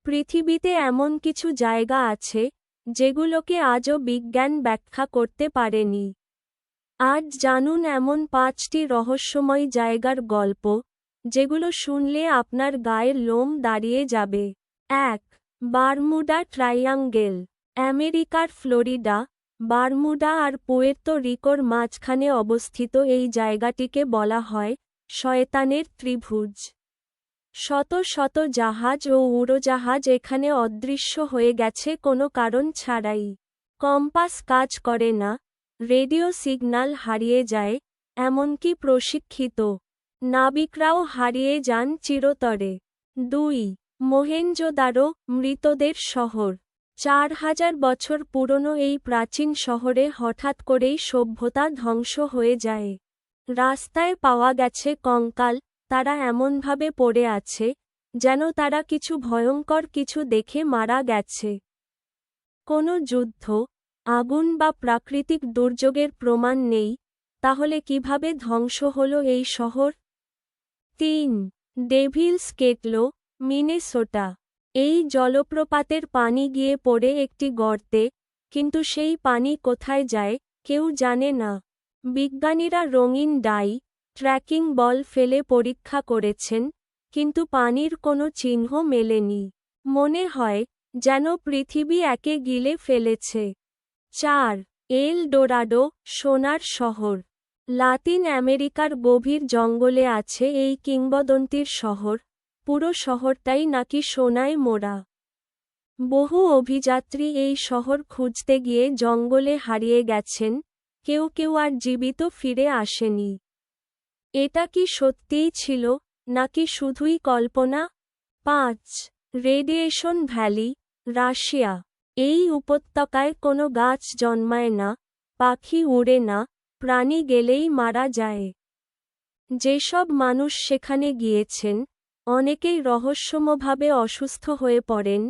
পৃথিবীতে এমন কিছু জায়গা আছে যেগুলোকে আজও বিজ্ঞান ব্যাখ্যা করতে পারেনি। আজ জানুন এমন 5টি রহস্যময় জায়গার গল্প যেগুলো শুনলে আপনার গায়ের লোম দাঁড়িয়ে যাবে। 1. বারমুডা ট্রাইয়াঙ্গেল। আমেরিকার ফ্লোরিডা, বারমুডা আর পুয়ের্তো রিকোর মাঝখানে অবস্থিত এই জায়গাটিকে বলা হয় শয়তানের ত্রিভুজ। শত শত জাহাজ ও উড়োজাহাজ এখানে অদৃশ্য হয়ে গেছে কোনো কারণ ছাড়াই। কম্পাস কাজ করে না, রেডিও সিগন্যাল হারিয়ে যায়, এমনকি প্রশিক্ষিত নাবিকরাও হারিয়ে যান চিরতরে। 2. মোহেনজোদারো, মৃতদের শহর। 4000 বছর পুরনো এই প্রাচীন শহরে হঠাৎ করেই সভ্যতা ধ্বংস হয়ে যায়। রাস্তায় পাওয়া গেছে কঙ্কাল, তারা এমনভাবে পড়ে আছে যেন তারা কিছু ভয়ঙ্কর কিছু দেখে মারা গেছে। কোনো যুদ্ধ, আগুন বা প্রাকৃতিক দুর্যোগের প্রমাণ নেই, তাহলে কিভাবে ধ্বংস হলো এই শহর? 3. Devil's Kettle, Minnesota. এই জলপ্রপাতের পানি গিয়ে পড়ে একটি গর্তে, কিন্তু সেই পানি কোথায় যায় কেউ জানে না। বিজ্ঞানীরা রঙিন ডাই, ট্র্যাকিং বল ফেলে পরীক্ষা করেছেন, কিন্তু পানির কোনো চিহ্ন মেলেনি। মনে হয় যেন পৃথিবী একে গিলে ফেলেছে। 4. এল ডোরাডো, সোনার শহর। লাতিন আমেরিকার গভীর জঙ্গলে আছে এই কিংবদন্তির শহর, পুরো শহরটাই নাকি সোনায় মোড়া। বহু অভিযাত্রী এই শহর খুঁজতে গিয়ে জঙ্গলে হারিয়ে গেছেন, কেউ কেউ আর জীবিত ফিরে আসেনি। এটা কি সত্যিই ছিল, নাকি শুধুই কল্পনা? 5. Radiation valley, Russia. এই উপত্যকায় কোনো গাছ জন্মায় না, পাখি উড়ে না, প্রাণী গেলেই মারা যায়। যেসব মানুষ সেখানে গিয়েছেন, অনেকেই রহস্যময়ভাবে অসুস্থ হয়ে পড়েন,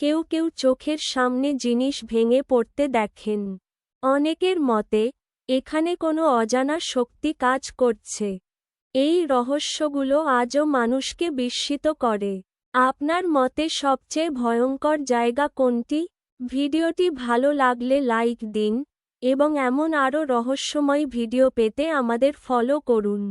কেউ কেউ চোখের সামনে জিনিস ভেঙে পড়তে দেখেন। অনেকের মতে এখানে কোনো অজানা শক্তি কাজ করছে। এই রহস্যগুলো আজও মানুষকে বিস্মিত করে। আপনার মতে সবচেয়ে ভয়ঙ্কর জায়গা কোনটি? ভিডিওটি ভালো লাগলে লাইক দিন এবং এমন আরও রহস্যময় ভিডিও পেতে আমাদের ফলো করুন।